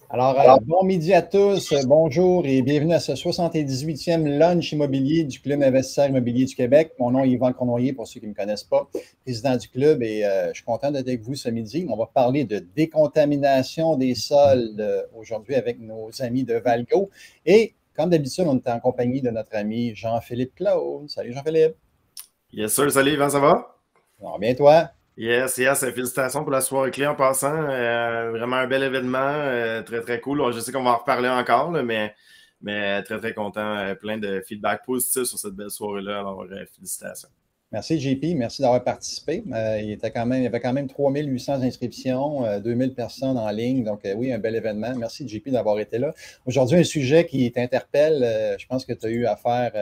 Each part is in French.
Alors, bon midi à tous, bonjour et bienvenue à ce 78e lunch immobilier du Club investisseur immobilier du Québec. Mon nom est Yvan Cournoyer, pour ceux qui ne me connaissent pas, président du club, et je suis content d'être avec vous ce midi. On va parler de décontamination des sols aujourd'hui avec nos amis de Valgo. Et comme d'habitude, on est en compagnie de notre ami Jean-Philippe Claude. Salut Jean-Philippe. Yes, sir. Salut, Yvan, ça va? Alors, bien toi? Yes, yes. Félicitations pour la soirée clé en passant. Vraiment un bel événement. Très, très cool. Je sais qu'on va en reparler encore, là, mais très, très content. Plein de feedback positif sur cette belle soirée-là. Alors, félicitations. Merci JP, merci d'avoir participé. Il y avait quand même 3800 inscriptions, 2000 personnes en ligne. Donc oui, un bel événement. Merci JP d'avoir été là. Aujourd'hui, un sujet qui t'interpelle. Je pense que tu as eu affaire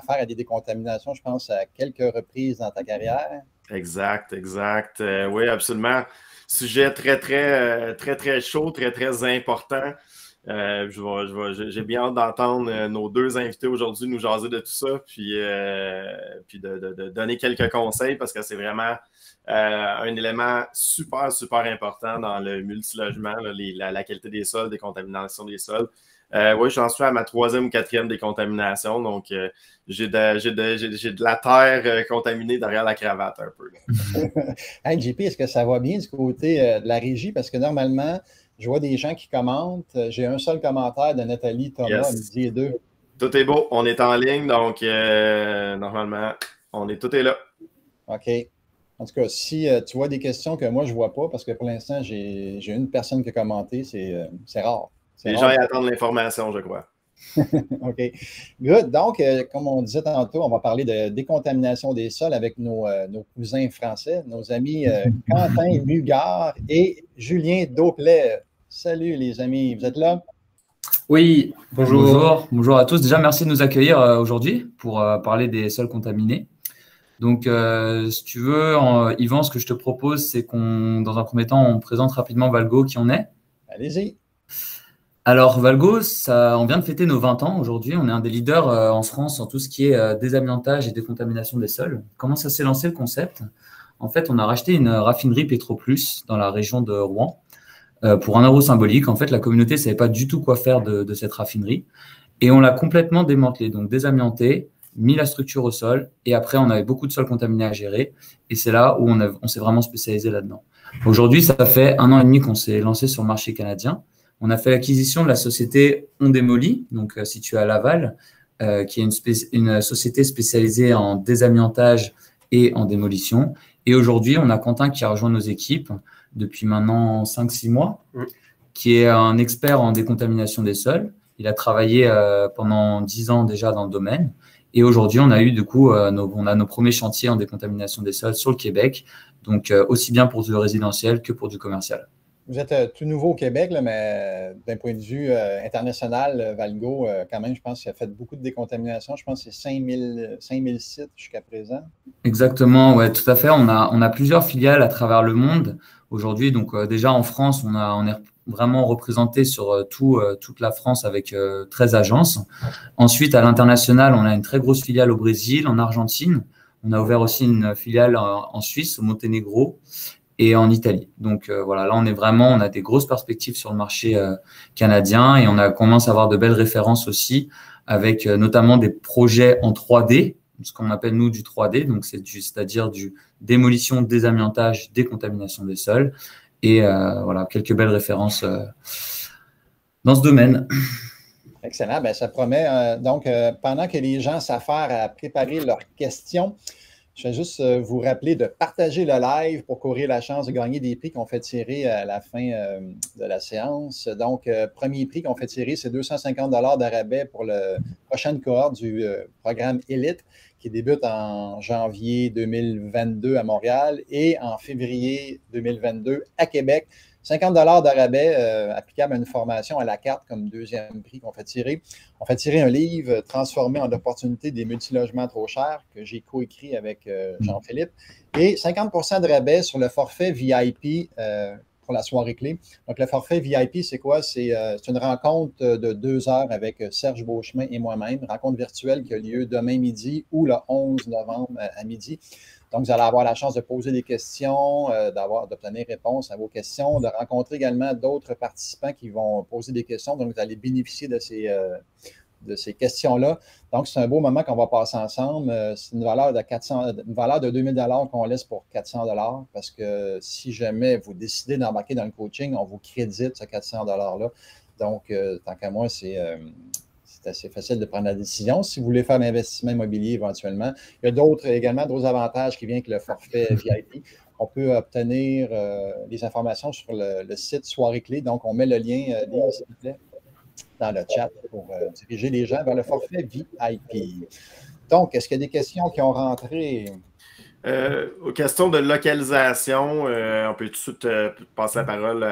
à des décontaminations, je pense, à quelques reprises dans ta carrière. Exact, exact. Oui, absolument. Sujet très, très, très, très chaud, très, très important. J'ai bien hâte d'entendre nos deux invités aujourd'hui nous jaser de tout ça, puis de donner quelques conseils parce que c'est vraiment un élément super, super important dans le multilogement, là, la qualité des sols, décontamination des sols. Oui, j'en suis à ma 3e ou 4e décontamination, donc j'ai de la terre contaminée derrière la cravate un peu. Hey, JP, est-ce que ça va bien du côté de la régie? Parce que normalement, je vois des gens qui commentent. J'ai un seul commentaire de Nathalie Thomas à Yes. midi et 2. Tout est beau, on est en ligne, donc normalement, tout est là. OK. En tout cas, si tu vois des questions que moi, je ne vois pas, parce que pour l'instant, j'ai une personne qui a commenté, c'est rare. Les gens y attendent l'information, je crois. OK. Good. Donc, comme on disait tantôt, on va parler de décontamination des sols avec nos cousins français, nos amis Quentin Bugard et Julien Dauplay. Salut les amis, vous êtes là? Oui, bonjour. Bonjour à tous. Déjà, merci de nous accueillir aujourd'hui pour parler des sols contaminés. Donc, si tu veux, Yvan, ce que je te propose, c'est dans un premier temps, on présente rapidement Valgo, qui on est. Allez-y. Alors, Valgo, on vient de fêter nos 20 ans aujourd'hui. On est un des leaders en France en tout ce qui est désamiantage et décontamination des sols. Comment ça s'est lancé le concept? En fait, on a racheté une raffinerie Petroplus dans la région de Rouen pour 1 euro symbolique. En fait, la communauté ne savait pas du tout quoi faire de cette raffinerie. Et on l'a complètement démantelée, donc désamiantée, mis la structure au sol. Et après, on avait beaucoup de sols contaminés à gérer. Et c'est là où on s'est vraiment spécialisé là-dedans. Aujourd'hui, ça fait 1 an et demi qu'on s'est lancé sur le marché canadien. On a fait l'acquisition de la société On Démolit, donc située à Laval, qui est une société spécialisée en désamiantage et en démolition. Et aujourd'hui, on a Quentin qui a rejoint nos équipes depuis maintenant 5-6 mois, qui est un expert en décontamination des sols. Il a travaillé pendant 10 ans déjà dans le domaine. Et aujourd'hui, on a eu du coup, on a nos premiers chantiers en décontamination des sols sur le Québec, donc aussi bien pour du résidentiel que pour du commercial. Vous êtes tout nouveau au Québec, là, mais d'un point de vue international, Valgo, quand même, je pense qu'il a fait beaucoup de décontamination. Je pense que c'est 5000 sites jusqu'à présent. Exactement, ouais, tout à fait. On a plusieurs filiales à travers le monde aujourd'hui. Donc déjà en France, on est vraiment représenté sur toute la France avec 13 agences. Ensuite, à l'international, on a une très grosse filiale au Brésil, en Argentine. On a ouvert aussi une filiale en Suisse, au Monténégro et en Italie. Donc voilà, là on a des grosses perspectives sur le marché canadien et commence à avoir de belles références aussi avec notamment des projets en 3D, ce qu'on appelle nous du 3D, donc c'est-à-dire du démolition, désamiantage, décontamination des sols et voilà, quelques belles références dans ce domaine. Excellent, bien, ça promet. Donc, pendant que les gens s'affairent à préparer leurs questions, je vais juste vous rappeler de partager le live pour courir la chance de gagner des prix qu'on fait tirer à la fin de la séance. Donc, premier prix qu'on fait tirer, c'est 250 $ d'arabais pour la prochaine cohorte du programme Élite qui débute en janvier 2022 à Montréal et en février 2022 à Québec. 50 $ d'arabais applicable à une formation à la carte comme deuxième prix qu'on fait tirer. On fait tirer un livre transformé en opportunité des multilogements trop chers que j'ai coécrit avec Jean-Philippe et 50 % de rabais sur le forfait VIP pour la soirée clé. Donc, le forfait VIP, c'est quoi? C'est une rencontre de 2 heures avec Serge Beauchemin et moi-même, rencontre virtuelle qui a lieu demain midi ou le 11 novembre à midi. Donc, vous allez avoir la chance de poser des questions, d'obtenir réponse à vos questions, de rencontrer également d'autres participants qui vont poser des questions. Donc, vous allez bénéficier de ces questions-là. Donc, c'est un beau moment qu'on va passer ensemble. C'est une valeur de 2 000 qu'on laisse pour 400 parce que si jamais vous décidez d'embarquer dans le coaching, on vous crédite ce 400 $-là. Donc, tant qu'à moi, c'est assez facile de prendre la décision. Si vous voulez faire l'investissement immobilier éventuellement, il y a également d'autres avantages qui viennent avec le forfait VIP. On peut obtenir les informations sur le site Soirée Clé. Donc, on met le lien, s'il vous plaît, dans le chat pour diriger les gens vers le forfait VIP. Donc, est-ce qu'il y a des questions qui ont rentré? Aux questions de localisation, on peut tout de suite passer la parole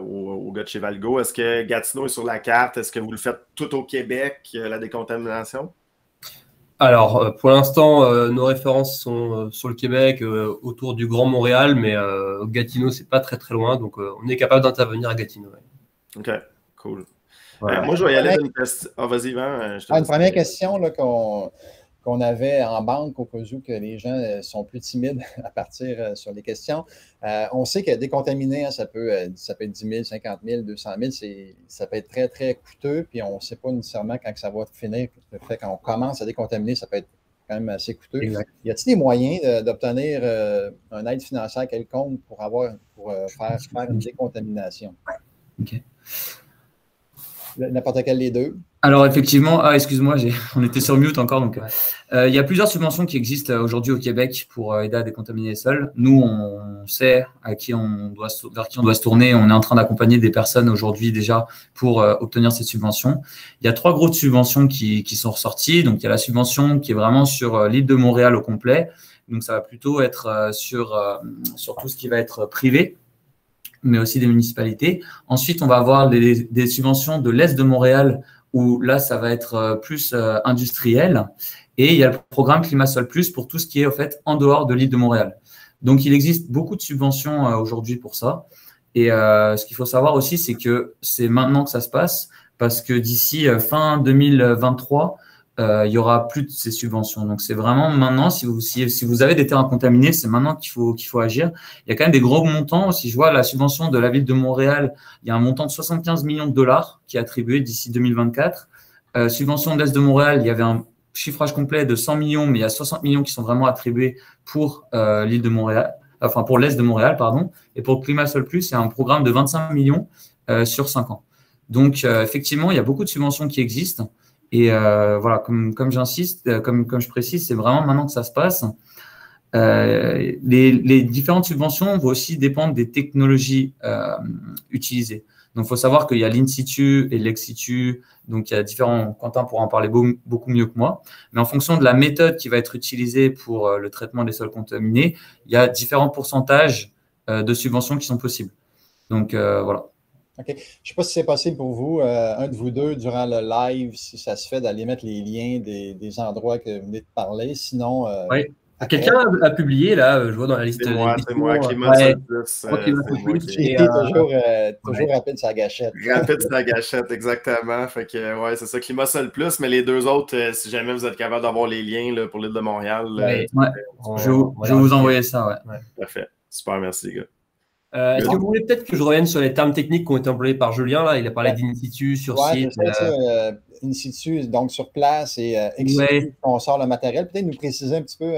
au gars de chez Valgo. Est-ce que Gatineau est sur la carte? Est-ce que vous le faites tout au Québec, la décontamination? Alors, pour l'instant, nos références sont sur le Québec, autour du Grand Montréal, mais Gatineau, c'est pas très très loin, donc on est capable d'intervenir à Gatineau. Ouais. OK, cool. Voilà. Moi, je vais y aller d'une question. Oh, vas-y, Yvan. Une première question là, qu'on avait en banque au cas où que les gens sont plus timides à partir sur les questions. On sait que décontaminer, ça peut être 10 000, 50 000, 200 000, ça peut être très, très coûteux, puis on ne sait pas nécessairement quand ça va finir. Le fait qu'on commence à décontaminer, ça peut être quand même assez coûteux. Exact. Y a-t-il des moyens d'obtenir une aide financière quelconque pour faire une décontamination? OK. N'importe quel des deux. Alors effectivement, excuse-moi, on était sur mute encore. Donc, il y a plusieurs subventions qui existent aujourd'hui au Québec pour aider à décontaminer les sols. Nous, on sait vers qui on doit se tourner. On est en train d'accompagner des personnes aujourd'hui déjà pour obtenir cette subvention. Il y a 3 grosses subventions qui sont ressorties. Donc, il y a la subvention qui est vraiment sur l'île de Montréal au complet. Donc, ça va plutôt être sur tout ce qui va être privé, mais aussi des municipalités. Ensuite, on va avoir des subventions de l'Est de Montréal, où là, ça va être plus industriel. Et il y a le programme Climat Sol Plus pour tout ce qui est, en fait, en dehors de l'île de Montréal. Donc, il existe beaucoup de subventions aujourd'hui pour ça. Et ce qu'il faut savoir aussi, c'est que c'est maintenant que ça se passe, parce que d'ici fin 2023, il y aura plus de ces subventions. Donc, c'est vraiment maintenant, si vous avez des terrains contaminés, c'est maintenant qu'il faut agir. Il y a quand même des gros montants. Si je vois la subvention de la ville de Montréal, il y a un montant de 75 millions de dollars qui est attribué d'ici 2024. Subvention de l'Est de Montréal, il y avait un chiffrage complet de 100 millions, mais il y a 60 millions qui sont vraiment attribués pour l'île de Montréal, enfin pour l'Est de Montréal, pardon. Et pour le Climat Sol Plus, il y a un programme de 25 millions sur 5 ans. Donc, effectivement, il y a beaucoup de subventions qui existent. Et voilà, comme j'insiste, comme je précise, c'est vraiment maintenant que ça se passe. Les différentes subventions vont aussi dépendre des technologies utilisées. Donc, il faut savoir qu'il y a l'in situ et l'ex situ. Donc, il y a différents. Quentin pourra en parler beaucoup mieux que moi. Mais en fonction de la méthode qui va être utilisée pour le traitement des sols contaminés, il y a différents pourcentages de subventions qui sont possibles. Donc, voilà. OK. Je ne sais pas si c'est possible pour vous, un de vous deux, durant le live, si ça se fait, d'aller mettre les liens des endroits que vous venez de parler. Sinon. Oui. Quelqu'un a publié, là, je vois dans la liste. C'est moi, Climat Sol Plus. Qui est toujours rapide sur la gâchette. Rapide sur la gâchette, exactement. Fait que, ouais, c'est ça, Climat Sol Plus. Mais les deux autres, si jamais vous êtes capable d'avoir les liens là, pour l'île de Montréal. Je vais vous envoyer ça. Ouais. Parfait. Super, merci, les gars. Est-ce que vous voulez peut-être que je revienne sur les termes techniques qui ont été employés par Julien? Là, il a parlé d'in situ, sur site. In situ, donc sur place et ex situ, on sort le matériel. Peut-être nous préciser un petit peu.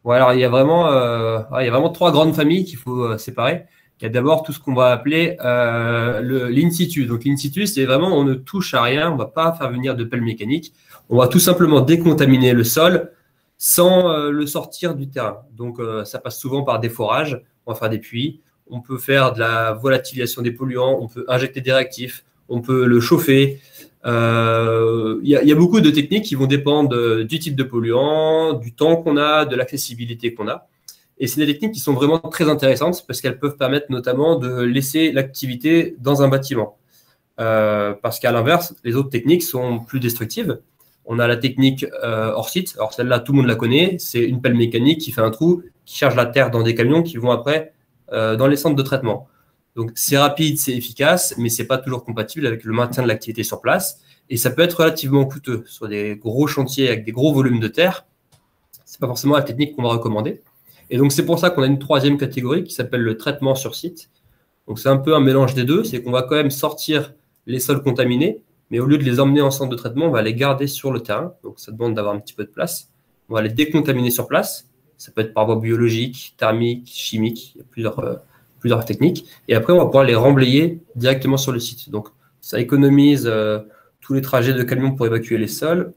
Ouais, alors il y a vraiment 3 grandes familles qu'il faut séparer. Il y a d'abord tout ce qu'on va appeler l'in situ. Donc l'in situ, c'est vraiment on ne touche à rien, on ne va pas faire venir de pelle mécanique. On va tout simplement décontaminer le sol sans le sortir du terrain. Donc ça passe souvent par des forages, on va faire des puits. On peut faire de la volatilisation des polluants, on peut injecter des réactifs, on peut le chauffer. Il y a beaucoup de techniques qui vont dépendre du type de polluant, du temps qu'on a, de l'accessibilité qu'on a. Et c'est des techniques qui sont vraiment très intéressantes parce qu'elles peuvent permettre notamment de laisser l'activité dans un bâtiment. Parce qu'à l'inverse, les autres techniques sont plus destructives. On a la technique hors site. Alors celle-là, tout le monde la connaît. C'est une pelle mécanique qui fait un trou, qui charge la terre dans des camions qui vont après dans les centres de traitement. Donc, c'est rapide, c'est efficace, mais ce n'est pas toujours compatible avec le maintien de l'activité sur place. Et ça peut être relativement coûteux sur des gros chantiers avec des gros volumes de terre. Ce n'est pas forcément la technique qu'on va recommander. Et donc, c'est pour ça qu'on a une troisième catégorie qui s'appelle le traitement sur site. Donc, c'est un peu un mélange des deux. C'est qu'on va quand même sortir les sols contaminés, mais au lieu de les emmener en centre de traitement, on va les garder sur le terrain. Donc, ça demande d'avoir un petit peu de place. On va les décontaminer sur place. Ça peut être par voie biologique, thermique, chimique. Il y a plusieurs techniques. Et après, on va pouvoir les remblayer directement sur le site. Donc, ça économise tous les trajets de camions pour évacuer les sols,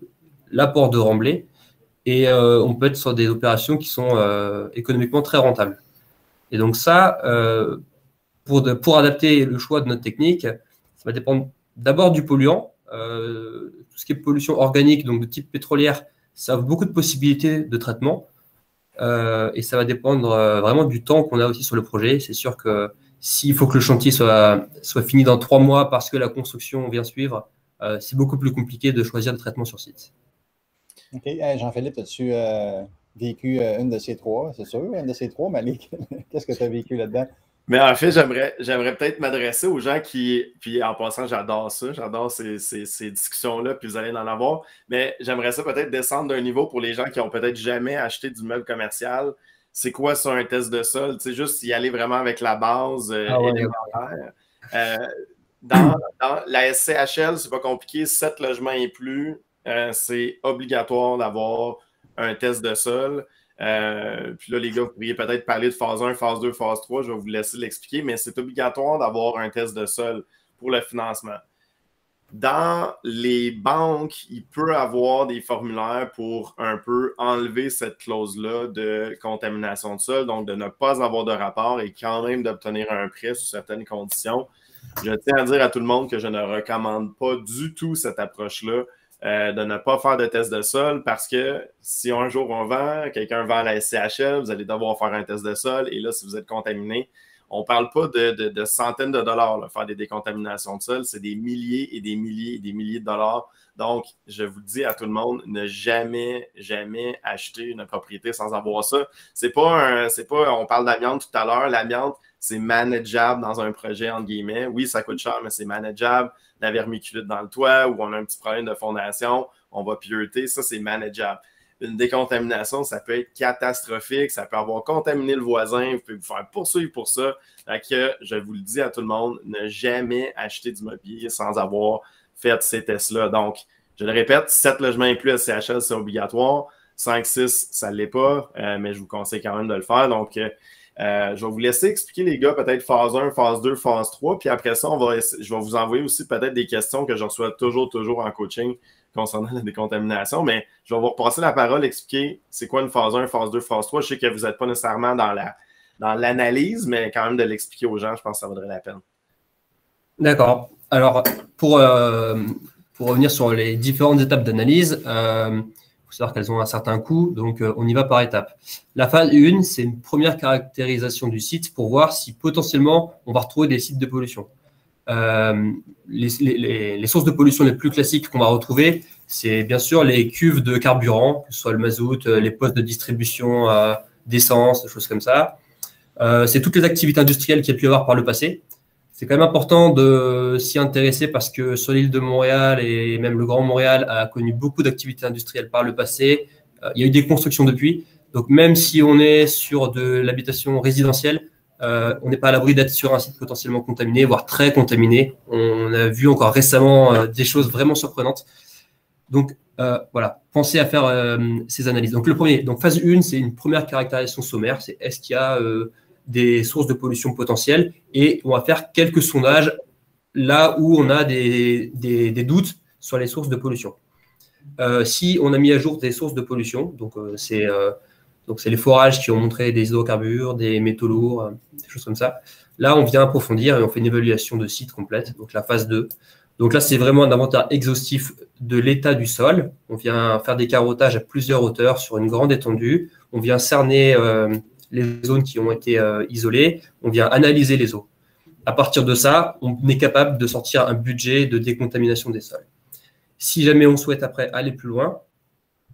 l'apport de remblai. Et on peut être sur des opérations qui sont économiquement très rentables. Et donc ça, pour adapter le choix de notre technique, ça va dépendre d'abord du polluant. Tout ce qui est pollution organique, donc de type pétrolière, ça offre beaucoup de possibilités de traitement. Et ça va dépendre vraiment du temps qu'on a aussi sur le projet. C'est sûr que s'il faut que le chantier soit fini dans 3 mois parce que la construction vient suivre, c'est beaucoup plus compliqué de choisir le traitement sur site. OK. Jean-Philippe, as-tu vécu une de ces trois? C'est sûr, une de ces trois, Malik. Qu'est-ce que tu as vécu là-dedans? Mais en fait, j'aimerais peut-être m'adresser aux gens puis en passant, j'adore ça, j'adore ces discussions-là, puis vous allez en avoir, mais j'aimerais ça peut-être descendre d'un niveau pour les gens qui ont peut-être jamais acheté du meuble commercial. C'est quoi ça, un test de sol? Tu sais, juste y aller vraiment avec la base élémentaire. Dans la SCHL, c'est pas compliqué, 7 logements et plus, c'est obligatoire d'avoir un test de sol. Puis là, les gars, vous pourriez peut-être parler de phase 1, phase 2, phase 3. Je vais vous laisser l'expliquer, mais c'est obligatoire d'avoir un test de sol pour le financement. Dans les banques, il peut y avoir des formulaires pour un peu enlever cette clause-là de contamination de sol, donc de ne pas avoir de rapport et quand même d'obtenir un prêt sous certaines conditions. Je tiens à dire à tout le monde que je ne recommande pas du tout cette approche-là. De ne pas faire de test de sol parce que si un jour on vend, quelqu'un vend la SCHL, vous allez devoir faire un test de sol et là, si vous êtes contaminé, on ne parle pas de centaines de dollars, là, faire des décontaminations de sol, c'est des milliers et des milliers et des milliers de dollars. Donc, je vous dis à tout le monde, ne jamais acheter une propriété sans avoir ça. C'est pas, on parle d'amiante tout à l'heure, l'amiante, c'est manageable dans un projet, entre guillemets. Oui, ça coûte cher, mais c'est manageable. La vermiculite dans le toit ou on a un petit problème de fondation, on va pieuter, ça, c'est manageable. Une décontamination, ça peut être catastrophique, ça peut avoir contaminé le voisin, vous pouvez vous faire poursuivre pour ça. Fait que je vous le dis à tout le monde, ne jamais acheter du mobilier sans avoir fait ces tests-là. Donc, je le répète, 7 logements et plus SCHL, c'est obligatoire. 5-6, ça ne l'est pas, mais je vous conseille quand même de le faire. Donc, je vais vous laisser expliquer, les gars, peut-être phase 1, phase 2, phase 3. Puis après ça, je vais vous envoyer aussi peut-être des questions que je reçois toujours en coaching concernant la décontamination. Mais je vais vous repasser la parole, expliquer c'est quoi une phase 1, phase 2, phase 3. Je sais que vous n'êtes pas nécessairement dans l'analyse, mais quand même de l'expliquer aux gens, je pense que ça vaudrait la peine. D'accord. Alors, pour revenir sur les différentes étapes d'analyse, il faut savoir qu'elles ont un certain coût, donc on y va par étapes. La phase 1, c'est une première caractérisation du site pour voir si potentiellement on va retrouver des sites de pollution. Les sources de pollution les plus classiques qu'on va retrouver, c'est bien sûr les cuves de carburant, que ce soit le mazout, les postes de distribution d'essence, des choses comme ça. C'est toutes les activités industrielles qu'il y a pu y avoir par le passé. C'est quand même important de s'y intéresser parce que sur l'île de Montréal et même le Grand Montréal a connu beaucoup d'activités industrielles par le passé. Il y a eu des constructions depuis. Donc, même si on est sur de l'habitation résidentielle, on n'est pas à l'abri d'être sur un site potentiellement contaminé, voire très contaminé. On a vu encore récemment des choses vraiment surprenantes. Donc, voilà, pensez à faire ces analyses. Donc, le premier, donc phase 1, c'est une première caractérisation sommaire. C'est est-ce qu'il y a des sources de pollution potentielles et on va faire quelques sondages là où on a des doutes sur les sources de pollution. Si on a mis à jour des sources de pollution, donc c'est les forages qui ont montré des hydrocarbures, des métaux lourds, des choses comme ça, là on vient approfondir et on fait une évaluation de site complète, donc la phase 2. Donc là c'est vraiment un inventaire exhaustif de l'état du sol. On vient faire des carottages à plusieurs hauteurs sur une grande étendue. On vient cerner les zones qui ont été isolées, on vient analyser les eaux. À partir de ça, on est capable de sortir un budget de décontamination des sols. Si jamais on souhaite après aller plus loin,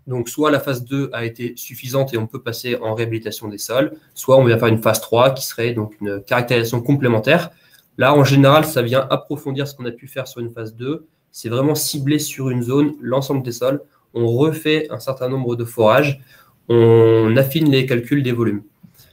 donc soit la phase 2 a été suffisante et on peut passer en réhabilitation des sols, soit on vient faire une phase 3 qui serait donc une caractérisation complémentaire. Là, en général, ça vient approfondir ce qu'on a pu faire sur une phase 2. C'est vraiment ciblé sur une zone, l'ensemble des sols. On refait un certain nombre de forages. On affine les calculs des volumes.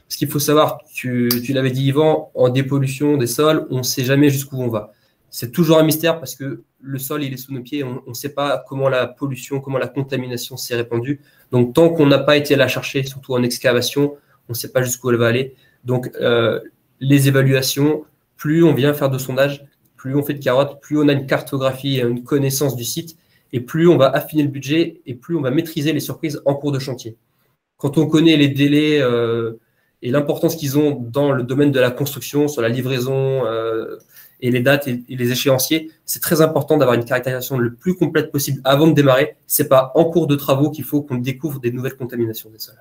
Ce qu'il faut savoir, tu l'avais dit Yvan, en dépollution des sols, on ne sait jamais jusqu'où on va. C'est toujours un mystère parce que le sol, il est sous nos pieds. On ne sait pas comment la pollution, comment la contamination s'est répandue. Donc, tant qu'on n'a pas été la chercher, surtout en excavation, on ne sait pas jusqu'où elle va aller. Donc, les évaluations, plus on vient faire de sondage, plus on fait de carottes, plus on a une cartographie et une connaissance du site, et plus on va affiner le budget, et plus on va maîtriser les surprises en cours de chantier. Quand on connaît les délais et l'importance qu'ils ont dans le domaine de la construction, sur la livraison et les dates et les échéanciers, c'est très important d'avoir une caractérisation le plus complète possible avant de démarrer. Ce n'est pas en cours de travaux qu'il faut qu'on découvre des nouvelles contaminations des sols.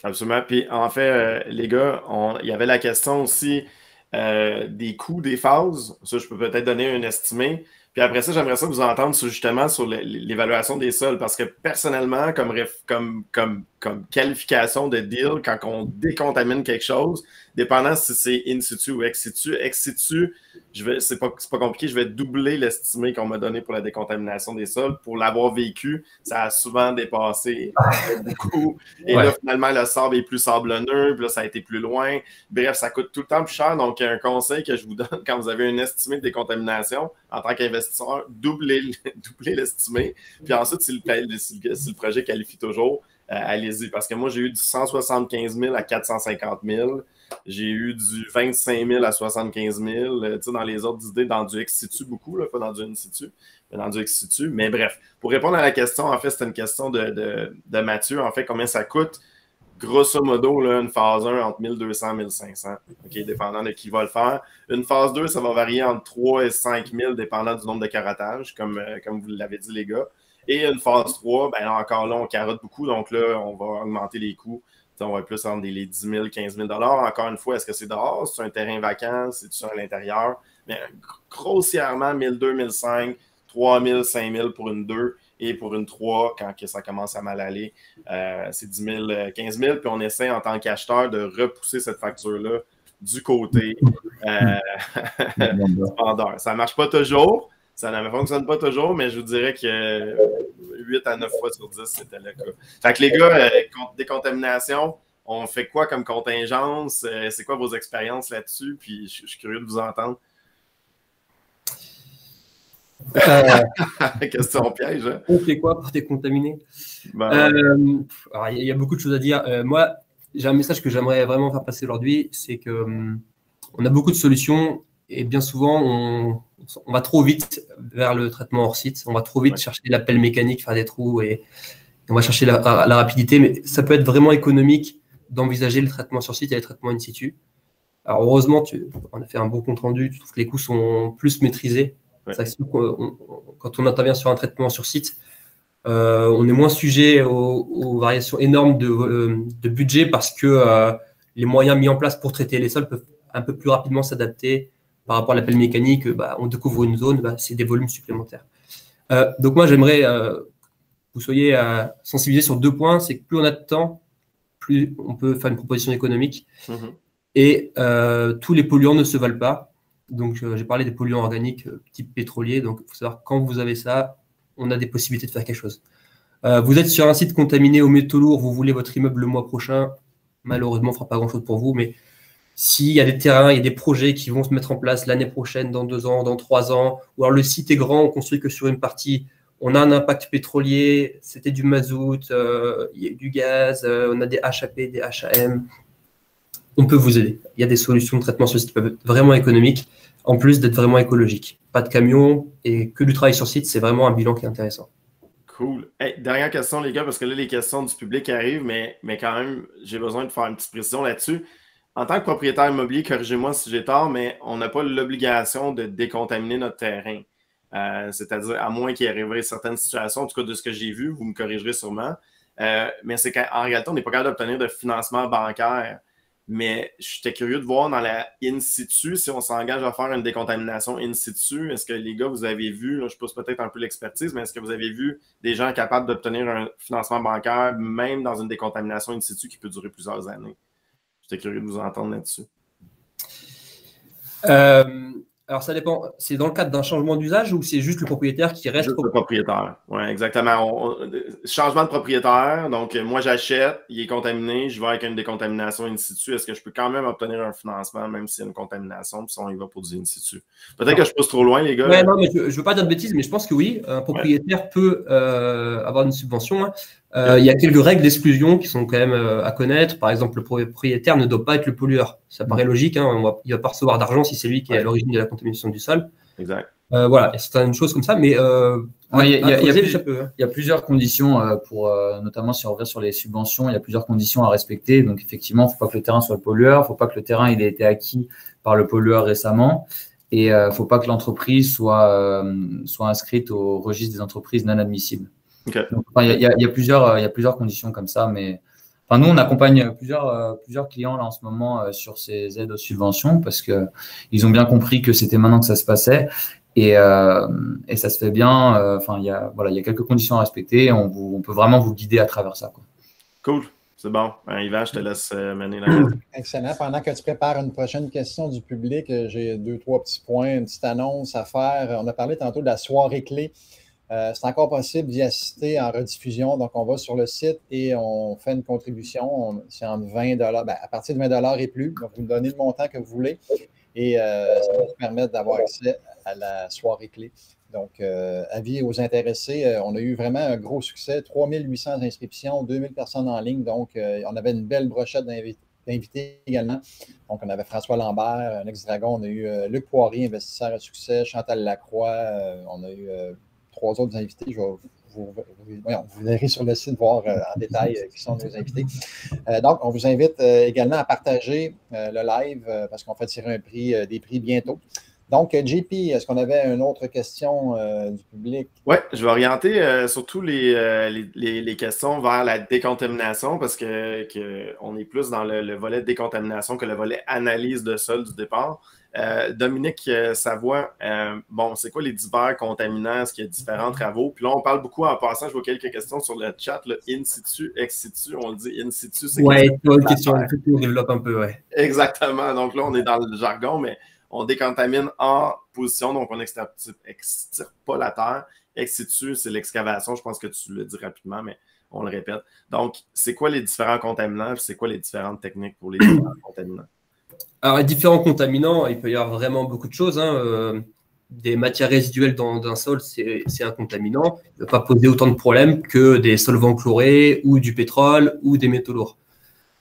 Absolument. Puis en fait, les gars, il y avait la question aussi des coûts des phases. Ça, je peux peut-être donner un estimé. Puis après ça, j'aimerais ça vous entendre justement sur l'évaluation des sols, parce que personnellement, comme qualification de deal, quand on décontamine quelque chose, dépendant si c'est in situ ou ex situ, c'est pas compliqué, je vais doubler l'estimé qu'on m'a donné pour la décontamination des sols. Pour l'avoir vécu, ça a souvent dépassé beaucoup. Et là, finalement, le sable est plus sablonneux, puis là, ça a été plus loin. Bref, ça coûte tout le temps plus cher. Donc, un conseil que je vous donne quand vous avez un estimé de décontamination, en tant qu'investisseur, doublez l'estimé. Puis ensuite, si le projet qualifie toujours, allez-y. Parce que moi, j'ai eu du 175 000 à 450 000. J'ai eu du 25 000 à 75 000. Tu sais, dans les autres idées, dans du ex situ beaucoup, là, pas dans du in situ, mais dans du ex situ. Mais bref, pour répondre à la question, en fait, c'était une question de Mathieu. En fait, combien ça coûte? Grosso modo, là, une phase 1 entre 1200 et 1500, okay, dépendant de qui va le faire. Une phase 2, ça va varier entre 3 et 5 000, dépendant du nombre de carottages, comme vous l'avez dit, les gars. Et une phase 3, ben encore là, on carotte beaucoup, donc là, on va augmenter les coûts. T'sais, on va plus entre les 10 000, 15 000 $. Encore une fois, est-ce que c'est dehors? C'est un terrain vacant? C'est-tu à l'intérieur? Mais grossièrement, 1 200, 1 500, 3 000, 5 000 pour une 2. Et pour une 3, quand ça commence à mal aller, c'est 10 000, 15 000. Puis on essaie en tant qu'acheteur de repousser cette facture-là du côté du vendeur. Ça ne marche pas toujours, ça ne fonctionne pas toujours, mais je vous dirais que 8 à 9 fois sur 10, c'était le cas. Fait que les gars, décontamination, on fait quoi comme contingence? C'est quoi vos expériences là-dessus? Puis je suis curieux de vous entendre. Question piège. Hein? On fait quoi pour décontaminer? Il y a beaucoup de choses à dire. Moi, j'ai un message que j'aimerais vraiment faire passer aujourd'hui, c'est que on a beaucoup de solutions et bien souvent on va trop vite vers le traitement hors site. On va trop vite chercher la pelle mécanique, faire des trous et on va chercher la rapidité. Mais ça peut être vraiment économique d'envisager le traitement sur site et le traitement in situ. Alors heureusement, on a fait un bon compte rendu. Tu trouves que les coûts sont plus maîtrisés. Ouais. Quand on intervient sur un traitement sur site, on est moins sujet aux variations énormes de budget parce que les moyens mis en place pour traiter les sols peuvent un peu plus rapidement s'adapter par rapport à la pelle mécanique. On découvre une zone, c'est des volumes supplémentaires. Donc moi, j'aimerais que vous soyez sensibilisés sur 2 points. C'est que plus on a de temps, plus on peut faire une proposition économique. Et tous les polluants ne se valent pas. Donc, j'ai parlé des polluants organiques type pétrolier. Donc, il faut savoir, quand vous avez ça, on a des possibilités de faire quelque chose. Vous êtes sur un site contaminé aux métaux lourds, vous voulez votre immeuble le mois prochain, malheureusement, on ne fera pas grand-chose pour vous. Mais s'il y a des terrains, il y a des projets qui vont se mettre en place l'année prochaine, dans 2 ans, dans 3 ans, ou alors le site est grand, on construit que sur une partie, on a un impact pétrolier, c'était du mazout, il y a du gaz, on a des HAP, des HAM. On peut vous aider. Il y a des solutions de traitement sur site qui peuvent être vraiment économiques, en plus d'être vraiment écologiques. Pas de camion et que du travail sur site, c'est vraiment un bilan qui est intéressant. Cool. Hey, dernière question, les gars, parce que là, les questions du public arrivent, mais quand même, j'ai besoin de faire une petite précision là-dessus. En tant que propriétaire immobilier, corrigez-moi si j'ai tort, mais on n'a pas l'obligation de décontaminer notre terrain. C'est-à-dire, à moins qu'il arriverait certaines situations, en tout cas de ce que j'ai vu, vous me corrigerez sûrement, mais c'est qu'en réalité, on n'est pas capable d'obtenir de financement bancaire. Mais j'étais curieux de voir dans la in situ, si on s'engage à faire une décontamination in situ, est-ce que les gars, vous avez vu, là, je pose peut-être un peu l'expertise, mais est-ce que vous avez vu des gens capables d'obtenir un financement bancaire, même dans une décontamination in situ qui peut durer plusieurs années? J'étais curieux de vous entendre là-dessus. Alors, ça dépend. C'est dans le cadre d'un changement d'usage ou c'est juste le propriétaire qui reste Juste le propriétaire. Oui, exactement. Changement de propriétaire. Donc, moi, j'achète, il est contaminé, je vais avec une décontamination in situ. Est-ce que je peux quand même obtenir un financement, même s'il y a une contamination, puis si on y va pour du in situ? Peut-être que je pousse trop loin, les gars. Ouais, non, mais je ne veux pas dire de bêtises, mais je pense que oui, un propriétaire peut avoir une subvention. Hein. Il y a quelques règles d'exclusion qui sont quand même à connaître. Par exemple, le propriétaire ne doit pas être le pollueur. Ça paraît logique. Hein. Il ne va pas recevoir d'argent si c'est lui qui est à l'origine de la contamination du sol. Exact. Voilà, c'est une chose comme ça. Mais il y a plusieurs conditions pour, notamment si on revient sur les subventions, il y a plusieurs conditions à respecter. Donc, effectivement, il ne faut pas que le terrain soit le pollueur. Il ne faut pas que le terrain il ait été acquis par le pollueur récemment. Et il ne faut pas que l'entreprise soit inscrite au registre des entreprises non admissibles. Okay. Donc, il y a plusieurs conditions comme ça, mais nous, on accompagne plusieurs clients là en ce moment sur ces aides aux subventions parce qu'ils ont bien compris que c'était maintenant que ça se passait et ça se fait bien. Il y a quelques conditions à respecter et on peut vraiment vous guider à travers ça, quoi. Cool. C'est bon. Yvan, je te laisse mener la question. Excellent. Pendant que tu prépares une prochaine question du public, j'ai 2-3 petits points, une petite annonce à faire. On a parlé tantôt de la soirée clé. C'est encore possible d'y assister en rediffusion. Donc, on va sur le site et on fait une contribution. C'est entre 20 à partir de 20 et plus. Donc, vous donnez le montant que vous voulez et ça va vous permettre d'avoir accès à la soirée clé. Donc, avis aux intéressés, on a eu vraiment un gros succès. 3800 inscriptions, 2000 personnes en ligne. Donc, on avait une belle brochette d'invités également. Donc, on avait François Lambert, un ex-dragon. On a eu Luc Poirier, investisseur à succès, Chantal Lacroix. On a eu 3 autres invités. Vous verrez sur le site voir en détail qui sont nos invités. Donc, on vous invite également à partager le live parce qu'on fait tirer des prix bientôt. Donc, JP, est-ce qu'on avait une autre question du public? Oui, je vais orienter surtout les questions vers la décontamination parce qu'on est plus dans le volet décontamination que le volet analyse de sol du départ. Dominique Savoie, c'est quoi les divers contaminants? Est-ce qu'il y a différents travaux? Puis là, on parle beaucoup en passant, je vois quelques questions sur le chat, là, in situ, ex situ, on le dit in situ. Oui, une question, on développe un peu, oui. Exactement, donc là, on est dans le jargon, mais on décontamine en position, donc on n'extirpe pas la terre. Ex situ, c'est l'excavation, je pense que tu le dis rapidement, mais on le répète. Donc, c'est quoi les différents contaminants? C'est quoi les différentes techniques pour les différents contaminants? Alors, les différents contaminants, il peut y avoir vraiment beaucoup de choses. Des matières résiduelles dans un sol, c'est un contaminant. Il ne va pas poser autant de problèmes que des solvants chlorés ou du pétrole ou des métaux lourds.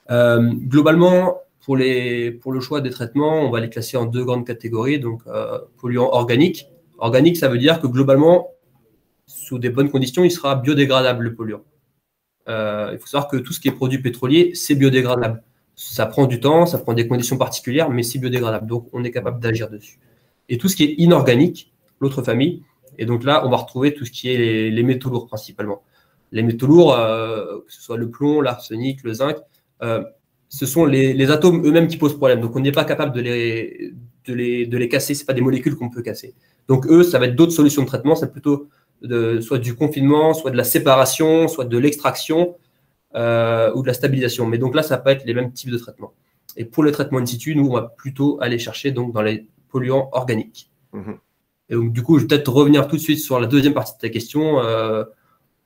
Globalement, pour le choix des traitements, on va les classer en 2 grandes catégories. Donc, polluants organiques. Organique, ça veut dire que globalement, sous des bonnes conditions, il sera biodégradable, le polluant. Il faut savoir que tout ce qui est produit pétrolier, c'est biodégradable. Ça prend du temps, ça prend des conditions particulières, mais c'est biodégradable. Donc, on est capable d'agir dessus. Et tout ce qui est inorganique, l'autre famille, et donc là, on va retrouver tout ce qui est les métaux lourds principalement. Les métaux lourds, que ce soit le plomb, l'arsenic, le zinc, ce sont les atomes eux-mêmes qui posent problème. Donc, on n'est pas capable de les casser. Ce n'est pas des molécules qu'on peut casser. Donc, eux, ça va être d'autres solutions de traitement. C'est plutôt soit du confinement, soit de la séparation, soit de l'extraction ou de la stabilisation. Mais donc là, ça peut être les mêmes types de traitements. Et pour le traitement in situ, nous, on va plutôt aller chercher donc, dans les polluants organiques. Mmh. Et donc, du coup, je vais peut-être revenir tout de suite sur la deuxième partie de ta question.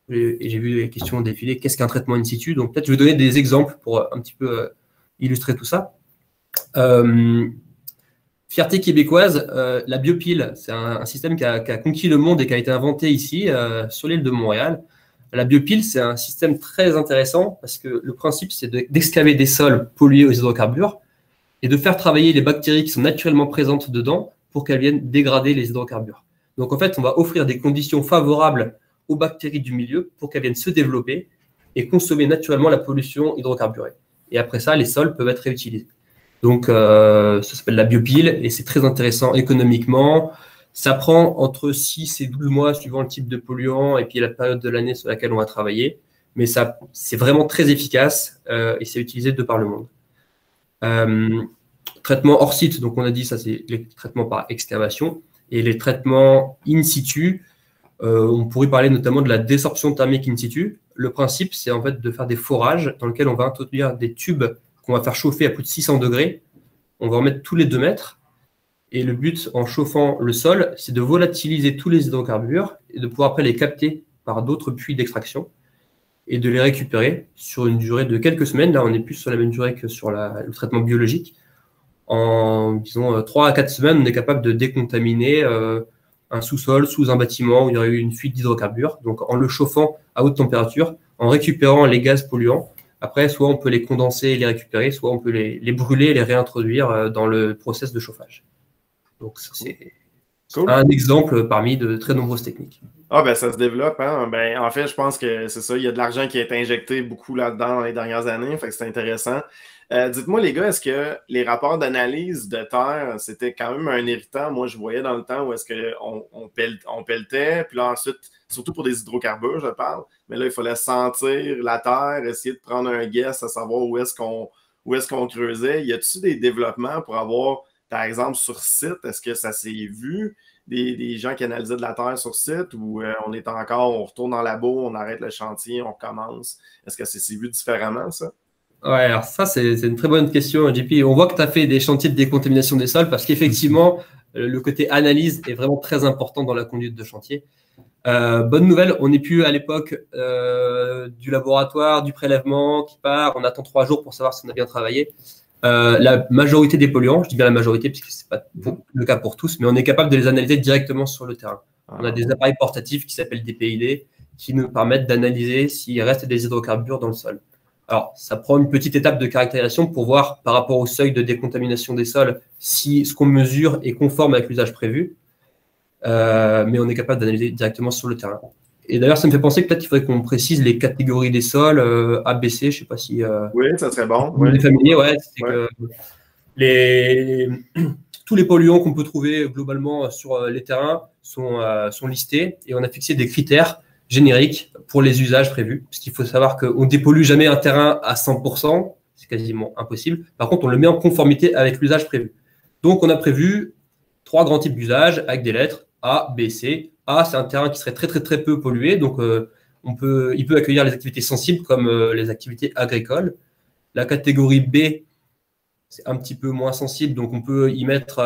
Et j'ai vu les questions défiler. Qu'est-ce qu'un traitement in situ? Donc, peut-être je vais donner des exemples pour un petit peu illustrer tout ça. Fierté québécoise, la biopile, c'est un système qui a conquis le monde et qui a été inventé ici, sur l'île de Montréal. La biopile, c'est un système très intéressant parce que le principe, c'est d'excaver des sols pollués aux hydrocarbures et de faire travailler les bactéries qui sont naturellement présentes dedans pour qu'elles viennent dégrader les hydrocarbures. Donc, en fait, on va offrir des conditions favorables aux bactéries du milieu pour qu'elles viennent se développer et consommer naturellement la pollution hydrocarburée. Et après ça, les sols peuvent être réutilisés. Donc, ça s'appelle la biopile et c'est très intéressant économiquement. Ça prend entre 6 et 12 mois suivant le type de polluant et puis la période de l'année sur laquelle on va travailler. Mais c'est vraiment très efficace et c'est utilisé de par le monde. Traitement hors site, donc on a dit ça, c'est les traitements par excavation. Et les traitements in situ, on pourrait parler notamment de la désorption thermique in situ. Le principe, c'est en fait de faire des forages dans lesquels on va introduire des tubes qu'on va faire chauffer à plus de 600 degrés. On va en mettre tous les 2 mètres. Et le but, en chauffant le sol, c'est de volatiliser tous les hydrocarbures et de pouvoir après les capter par d'autres puits d'extraction et de les récupérer sur une durée de quelques semaines. Là, on est plus sur la même durée que sur le traitement biologique. En, disons, 3 à 4 semaines, on est capable de décontaminer un sous-sol sous un bâtiment où il y aurait eu une fuite d'hydrocarbures. Donc, en le chauffant à haute température, en récupérant les gaz polluants. Après, soit on peut les condenser et les récupérer, soit on peut les brûler et les réintroduire dans le process de chauffage. Donc, c'est un exemple parmi de très nombreuses techniques. Ah, ben ça se développe. Hein? Ben, en fait, je pense que c'est ça. Il y a de l'argent qui a été injecté beaucoup là-dedans dans les dernières années. Fait que c'est intéressant. Dites-moi, les gars, est-ce que les rapports d'analyse de terre, c'était quand même un irritant? Moi, je voyais dans le temps où est-ce qu'on pelletait, puis là, ensuite, surtout pour des hydrocarbures, je parle, mais là, il fallait sentir la terre, essayer de prendre un guess à savoir où est-ce qu'on creusait. Y a-t-il des développements pour avoir, par exemple, sur site, est-ce que ça s'est vu? Des gens qui analysaient de la terre sur site ou on est encore, on retourne dans le labo, on arrête le chantier, on recommence? Est-ce que c'est vu différemment, ça? Ouais, alors ça, c'est une très bonne question, JP. On voit que tu as fait des chantiers de décontamination des sols parce qu'effectivement, le côté analyse est vraiment très important dans la conduite de chantier. Bonne nouvelle, on n'est plus à l'époque du laboratoire, du prélèvement qui part, on attend 3 jours pour savoir si on a bien travaillé. La majorité des polluants, je dis bien la majorité puisque ce n'est pas le cas pour tous, mais on est capable de les analyser directement sur le terrain. On a des appareils portatifs qui s'appellent des PID qui nous permettent d'analyser s'il reste des hydrocarbures dans le sol. Alors, ça prend une petite étape de caractérisation pour voir par rapport au seuil de décontamination des sols si ce qu'on mesure est conforme avec l'usage prévu. Mais on est capable d'analyser directement sur le terrain. Et d'ailleurs, ça me fait penser que peut-être qu'il faudrait qu'on précise les catégories des sols A, B, C. Je ne sais pas si. Oui, ça serait bon. Les familiers, ouais. C'est que tous les polluants qu'on peut trouver globalement sur les terrains sont listés et on a fixé des critères génériques pour les usages prévus. Parce qu'il faut savoir qu'on ne dépollue jamais un terrain à 100%, c'est quasiment impossible. Par contre, on le met en conformité avec l'usage prévu. Donc, on a prévu 3 grands types d'usages avec des lettres A, B, C. A, c'est un terrain qui serait très, très, très peu pollué. Donc, il peut accueillir les activités sensibles comme les activités agricoles. La catégorie B, c'est un petit peu moins sensible. Donc, on peut y mettre…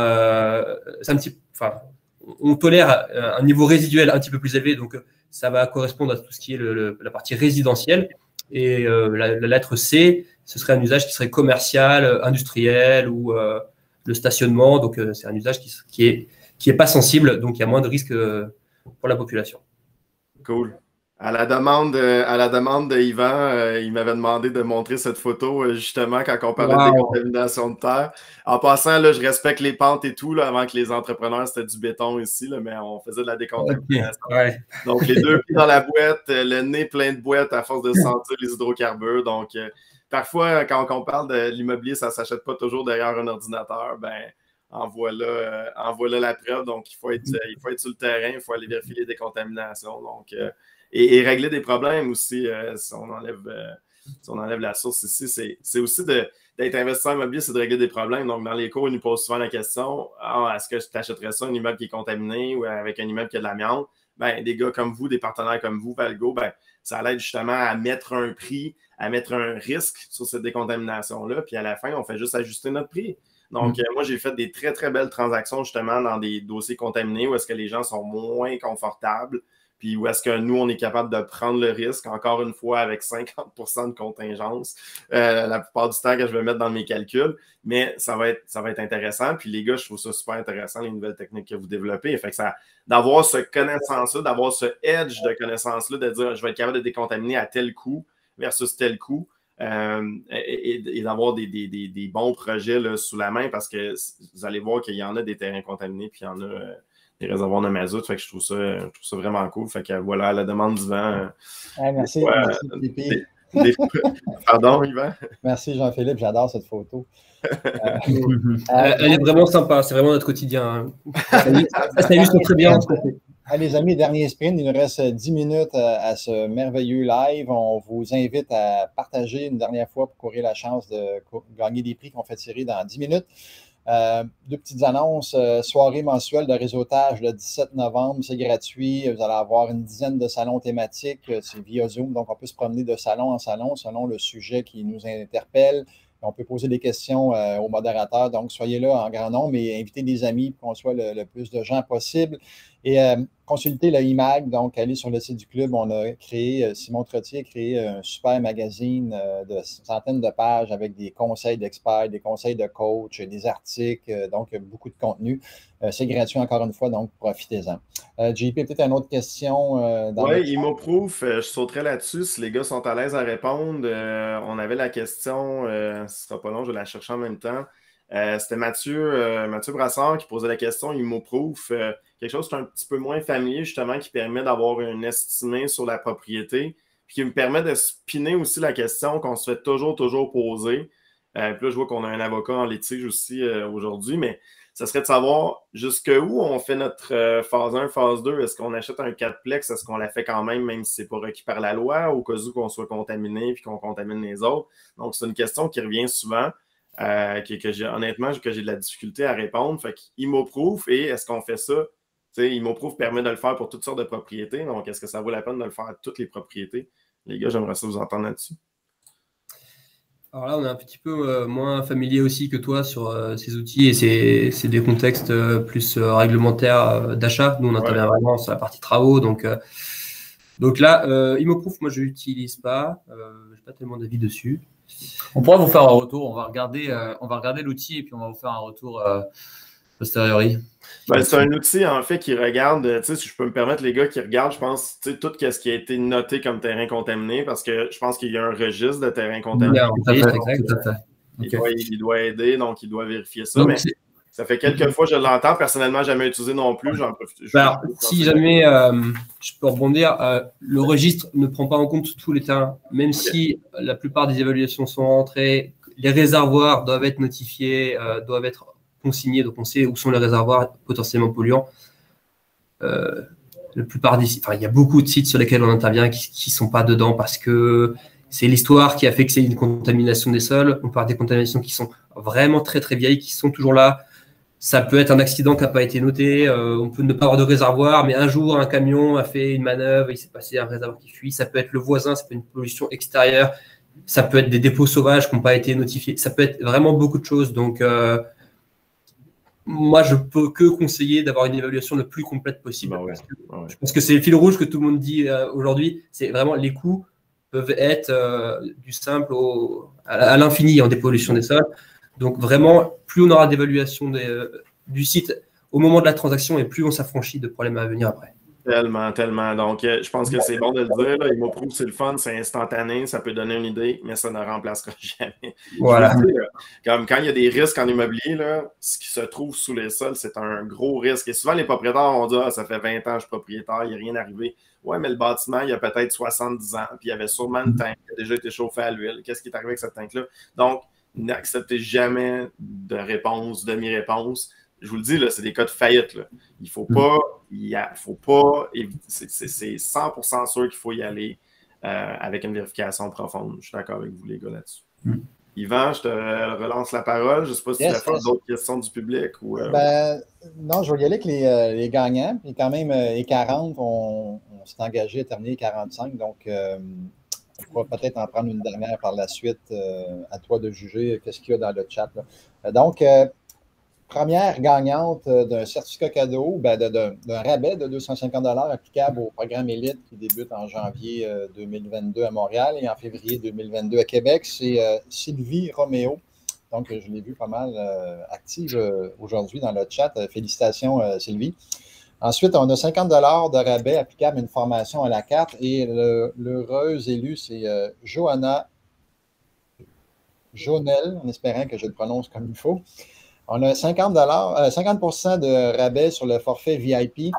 on tolère un niveau résiduel un petit peu plus élevé. Donc, ça va correspondre à tout ce qui est la partie résidentielle. Et la lettre C, ce serait un usage qui serait commercial, industriel ou le stationnement. Donc, c'est un usage qui est pas sensible. Donc, il y a moins de risques pour la population. Cool. À la demande de Yvan, il m'avait demandé de montrer cette photo justement quand on parlait de décontamination de terre. En passant, là, je respecte les pentes et tout, là, avant que les entrepreneurs, c'était du béton ici, là, mais on faisait de la décontamination. Okay. Ouais. Donc, les 2 pieds dans la boîte, le nez plein de boîtes à force de sentir les hydrocarbures. Donc, parfois, quand on parle de l'immobilier, ça ne s'achète pas toujours derrière un ordinateur. Ben, en voilà la preuve. Donc, il faut être sur le terrain, il faut aller vérifier les décontaminations. Donc, et régler des problèmes aussi, si on enlève la source ici, c'est aussi d'être investisseur immobilier, c'est de régler des problèmes. Donc, dans les cours, ils nous posent souvent la question, est-ce que tu achèterais ça, un immeuble qui est contaminé ou avec un immeuble qui a de l'amiante? Ben, des gars comme vous, des partenaires comme vous, Valgo, ben, ça l'aide justement à mettre un prix, à mettre un risque sur cette décontamination-là. Puis à la fin, on fait juste ajuster notre prix. Donc, moi, j'ai fait des très, très belles transactions justement dans des dossiers contaminés où est-ce que les gens sont moins confortables. Puis où est-ce que nous, on est capable de prendre le risque, encore une fois, avec 50% de contingence, la plupart du temps que je vais mettre dans mes calculs. Mais ça va être intéressant. Puis les gars, je trouve ça super intéressant, les nouvelles techniques que vous développez. Fait que d'avoir ce connaissance-là, d'avoir ce edge de connaissance-là, de dire je vais être capable de décontaminer à tel coût versus tel coût, et d'avoir des bons projets là, sous la main parce que vous allez voir qu'il y en a des terrains contaminés, puis il y en a… des réservoirs de mazout, fait que je trouve ça vraiment cool. Fait que voilà, à la demande d'Yvan. Merci, merci Pardon, Yvan? Merci, Jean-Philippe, j'adore cette photo. Elle est vraiment sympa, c'est vraiment notre quotidien. Ça illustre très bien ce qu'on fait. Les amis, dernier sprint, il nous reste 10 minutes à ce merveilleux live. On vous invite à partager une dernière fois pour courir la chance de gagner des prix qu'on fait tirer dans 10 minutes. 2 petites annonces. Soirée mensuelle de réseautage le 17 novembre, c'est gratuit. Vous allez avoir une dizaine de salons thématiques. C'est via Zoom, donc on peut se promener de salon en salon selon le sujet qui nous interpelle. On peut poser des questions aux modérateurs. Donc, soyez là en grand nombre et invitez des amis pour qu'on soit le plus de gens possible. Et consultez le IMAG. Donc, allez sur le site du club. On a créé, Simon Trottier a créé un super magazine de centaines de pages avec des conseils d'experts, des conseils de coach, des articles, donc beaucoup de contenu. C'est gratuit encore une fois, donc profitez-en. JP, peut-être une autre question. Oui, ImoProof, je sauterai là-dessus si les gars sont à l'aise à répondre. On avait la question, ce ne sera pas long, je vais la chercher en même temps. C'était Mathieu Brassard qui posait la question ImoProof, quelque chose qui est un petit peu moins familier, justement, qui permet d'avoir une estimée sur la propriété, puis qui me permet de spinner aussi la question qu'on se fait toujours poser. Puis là, je vois qu'on a un avocat en litige aussi aujourd'hui, mais ça serait de savoir jusqu'où on fait notre phase 1, phase 2. Est-ce qu'on achète un 4plex? Est-ce qu'on la fait quand même si ce n'est pas requis par la loi, au cas où qu'on soit contaminé puis qu'on contamine les autres? Donc, c'est une question qui revient souvent, honnêtement, que j'ai de la difficulté à répondre. Fait qu'ImoProof, et est-ce qu'on fait ça? ImoProof permet de le faire pour toutes sortes de propriétés. Donc, est-ce que ça vaut la peine de le faire à toutes les propriétés? Les gars, j'aimerais ça vous entendre là-dessus. Alors là, on est un petit peu moins familier aussi que toi sur ces outils et c'est des contextes plus réglementaires d'achat. Nous, on intervient vraiment sur la partie travaux. Donc là, ImoProof, moi, je ne l'utilise pas. Je n'ai pas tellement d'avis dessus. On pourra vous faire un retour. On va regarder l'outil et puis on va vous faire un retour posteriori. C'est un outil, en fait, qui regarde, si je peux me permettre, les gars qui regardent, je pense, tout ce qui a été noté comme terrain contaminé, parce que je pense qu'il y a un registre de terrain contaminé. Tout à fait. Il doit aider, donc il doit vérifier ça. Donc, mais ça fait quelques fois que je l'entends. Personnellement, jamais utilisé non plus. Si jamais je peux rebondir, le registre ne prend pas en compte tous les terrains, même si la plupart des évaluations sont rentrées, les réservoirs doivent être notifiés, doivent être consignés, donc on sait où sont les réservoirs potentiellement polluants. La plupart il y a beaucoup de sites sur lesquels on intervient qui ne sont pas dedans parce que c'est l'histoire qui a fait que c'est une contamination des sols. On parle des contaminations qui sont vraiment très très vieilles, qui sont toujours là. Ça peut être un accident qui n'a pas été noté. On peut ne pas avoir de réservoir, mais un jour, un camion a fait une manœuvre, il s'est passé un réservoir qui fuit. Ça peut être le voisin, ça peut être une pollution extérieure. Ça peut être des dépôts sauvages qui n'ont pas été notifiés. Ça peut être vraiment beaucoup de choses. Donc, moi, je peux que conseiller d'avoir une évaluation le plus complète possible. Je pense que c'est le fil rouge que tout le monde dit aujourd'hui. C'est vraiment les coûts peuvent être du simple à l'infini en dépollution des sols. Donc vraiment, plus on aura d'évaluation du site au moment de la transaction et plus on s'affranchit de problèmes à venir après. Tellement. Donc, je pense que c'est bon de le dire. Là. ImoProof, c'est le fun, c'est instantané, ça peut donner une idée, mais ça ne remplacera jamais. Voilà. Comme quand il y a des risques en immobilier, là, ce qui se trouve sous les sols, c'est un gros risque. Et souvent, les propriétaires vont dire ça fait 20 ans que je suis propriétaire, il n'y a rien arrivé. Ouais, mais le bâtiment, il y a peut-être 70 ans, puis il y avait sûrement une tank qui a déjà été chauffée à l'huile. Qu'est-ce qui est arrivé avec cette tank-là? Donc, n'acceptez jamais de réponse, demi-réponse. Je vous le dis, là, c'est des cas de faillite. Là. Il faut pas, c'est 100% sûr qu'il faut y aller avec une vérification profonde. Je suis d'accord avec vous, les gars, là-dessus. Yvan, je te relance la parole. Je ne sais pas si tu vas faire d'autres questions du public. Ou, non, je vais y aller avec les gagnants. Puis quand même, les 40, on s'est engagé à terminer les 45. Donc, on va peut-être en prendre une dernière par la suite. À toi de juger qu'est-ce qu'il y a dans le chat. Là. Donc, première gagnante d'un certificat cadeau, d'un rabais de 250 $ applicable au programme Élite qui débute en janvier 2022 à Montréal et en février 2022 à Québec. C'est Sylvie Roméo. Donc, je l'ai vu pas mal active aujourd'hui dans le chat. Félicitations, Sylvie. Ensuite, on a 50 $ de rabais applicable à une formation à la carte et l'heureuse élue, c'est Johanna Jonel, en espérant que je le prononce comme il faut. On a 50 % de rabais sur le forfait VIP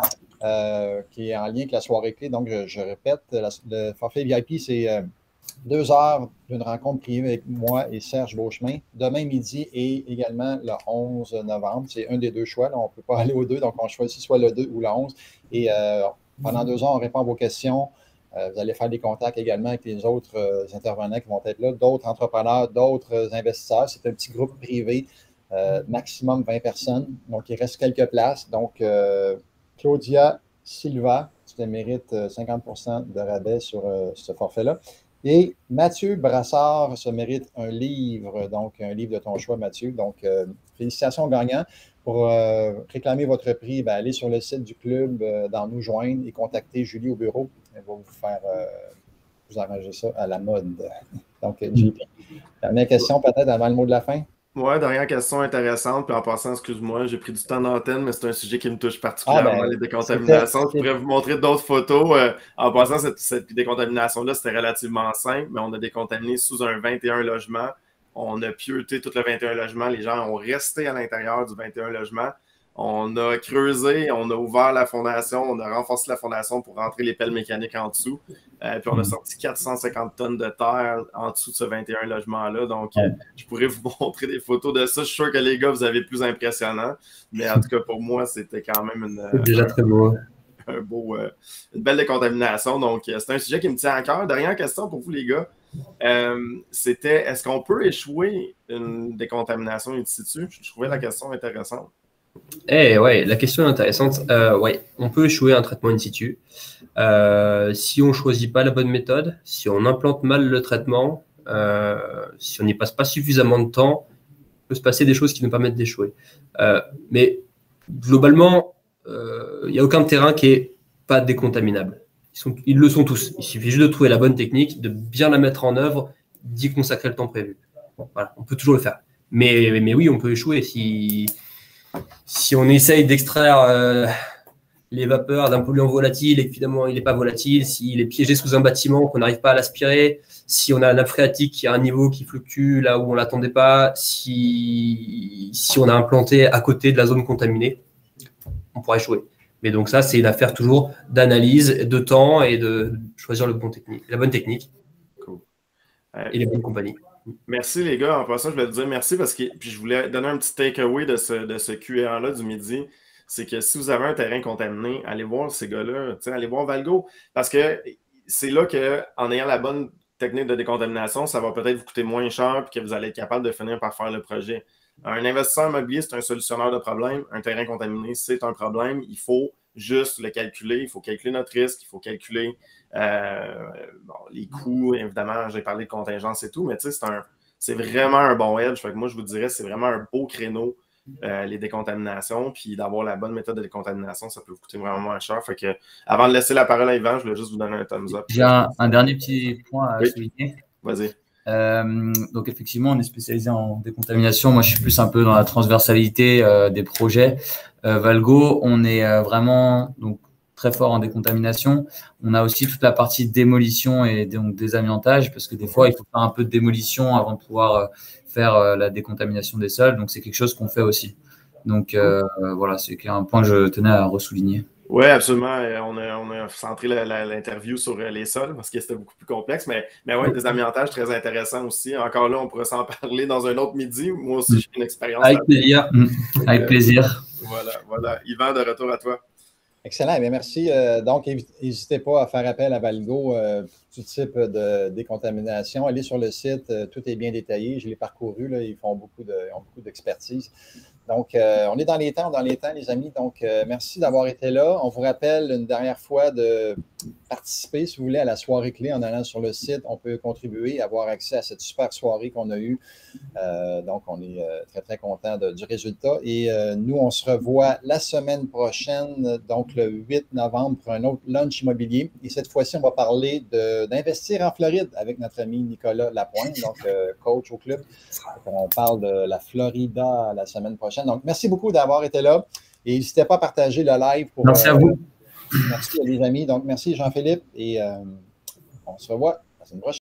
qui est en lien avec la soirée clé. Donc, je répète, le forfait VIP, c'est 2 heures d'une rencontre privée avec moi et Serge Beauchemin, demain midi et également le 11 novembre. C'est un des deux choix. Là, on ne peut pas aller aux deux, donc on choisit soit le 2 ou le 11. Et pendant 2 heures, on répond à vos questions. Vous allez faire des contacts également avec les autres intervenants qui vont être là, d'autres entrepreneurs, d'autres investisseurs. C'est un petit groupe privé. Maximum 20 personnes. Donc, il reste quelques places. Donc, Claudia Silva, tu te mérites 50 % de rabais sur ce forfait-là. Et Mathieu Brassard se mérite un livre, donc un livre de ton choix, Mathieu. Donc, félicitations gagnant. Pour réclamer votre prix, allez sur le site du club, dans nous joindre et contacter Julie au bureau. Elle va vous faire vous arranger ça à la mode. Donc, JP, dernière question peut-être avant le mot de la fin. Ouais, dernière question intéressante. Puis en passant, excuse-moi, j'ai pris du temps d'antenne, mais c'est un sujet qui me touche particulièrement, les décontaminations. Je pourrais vous montrer d'autres photos. En passant, cette décontamination-là, c'était relativement simple, mais on a décontaminé sous un 21 logements. On a pieuté tout le 21 logements. Les gens ont resté à l'intérieur du 21 logements. On a creusé, on a ouvert la fondation, on a renforcé la fondation pour rentrer les pelles mécaniques en dessous. Puis on a sorti 450 tonnes de terre en dessous de ce 21 logements-là. Donc, je pourrais vous montrer des photos de ça. Je suis sûr que les gars, vous avez plus impressionnant. Mais en tout cas, pour moi, c'était quand même déjà très beau. Une belle décontamination. Donc, c'est un sujet qui me tient à cœur. Dernière question pour vous, les gars. C'était, est-ce qu'on peut échouer une décontamination in situ? Je trouvais la question intéressante. Ouais, la question est intéressante. Ouais, on peut échouer un traitement in situ. Si on ne choisit pas la bonne méthode, si on implante mal le traitement, si on n'y passe pas suffisamment de temps, il peut se passer des choses qui nous permettent d'échouer. Mais globalement, il n'y a aucun terrain qui n'est pas décontaminable. Ils le sont tous. Il suffit juste de trouver la bonne technique, de bien la mettre en œuvre, d'y consacrer le temps prévu. Bon, voilà, on peut toujours le faire. Mais oui, on peut échouer si on essaye d'extraire les vapeurs d'un polluant volatile et que finalement il n'est pas volatile, s'il est piégé sous un bâtiment, qu'on n'arrive pas à l'aspirer, si on a la nappe phréatique qui a un niveau qui fluctue là où on ne l'attendait pas, si on a implanté à côté de la zone contaminée, on pourra échouer. Mais donc ça, c'est une affaire toujours d'analyse, de temps et de choisir la bonne technique cool. Et les bonnes compagnies. Merci les gars. En passant, je voulais te dire merci parce que puis je voulais donner un petit takeaway de ce Q&A-là du midi. C'est que si vous avez un terrain contaminé, allez voir ces gars-là, allez voir Valgo. Parce que c'est là qu'en ayant la bonne technique de décontamination, ça va peut-être vous coûter moins cher et que vous allez être capable de finir par faire le projet. Un investisseur immobilier, c'est un solutionneur de problèmes. Un terrain contaminé, c'est un problème. Il faut juste le calculer. Il faut calculer notre risque. Il faut calculer les coûts. Évidemment, j'ai parlé de contingence et tout, mais c'est vraiment un bon edge. Fait que moi, je vous dirais, c'est vraiment un beau créneau, les décontaminations. Puis d'avoir la bonne méthode de décontamination, ça peut vous coûter vraiment moins cher. Fait que avant de laisser la parole à Yvan, je voulais juste vous donner un thumbs up. J'ai un dernier petit point à souligner. Vas-y. Donc effectivement, on est spécialisé en décontamination. Moi, je suis plus un peu dans la transversalité des projets. Valgo, on est vraiment très fort en décontamination. On a aussi toute la partie démolition et donc désamiantage, parce que des fois, il faut faire un peu de démolition avant de pouvoir faire la décontamination des sols. Donc, c'est quelque chose qu'on fait aussi. Donc, voilà, c'est un point que je tenais à ressouligner. Oui, absolument. On a centré l'interview sur les sols parce que c'était beaucoup plus complexe. Mais oui, des amiantages très intéressants aussi. Encore là, on pourrait s'en parler dans un autre midi. Moi aussi, j'ai une expérience. Avec plaisir. Avec plaisir. Voilà. Yvan, de retour à toi. Excellent. Bien, merci. Donc, n'hésitez pas à faire appel à Valgo pour tout type de décontamination. Allez sur le site. Tout est bien détaillé. Je l'ai parcouru. Là, ils ont beaucoup d'expertise. Donc, on est dans les temps, les amis. Donc, merci d'avoir été là. On vous rappelle une dernière fois de participer, si vous voulez, à la soirée clé en allant sur le site. On peut contribuer, avoir accès à cette super soirée qu'on a eue. Donc, on est très, très content du résultat. Et nous, on se revoit la semaine prochaine, donc le 8 novembre, pour un autre lunch immobilier. Et cette fois-ci, on va parler d'investir en Floride avec notre ami Nicolas Lapointe, donc coach au club. Donc, on parle de la Florida la semaine prochaine. Donc, merci beaucoup d'avoir été là. Et n'hésitez pas à partager le live. Merci à vous. Merci les amis. Donc, merci Jean-Philippe. Et on se revoit la semaine prochaine.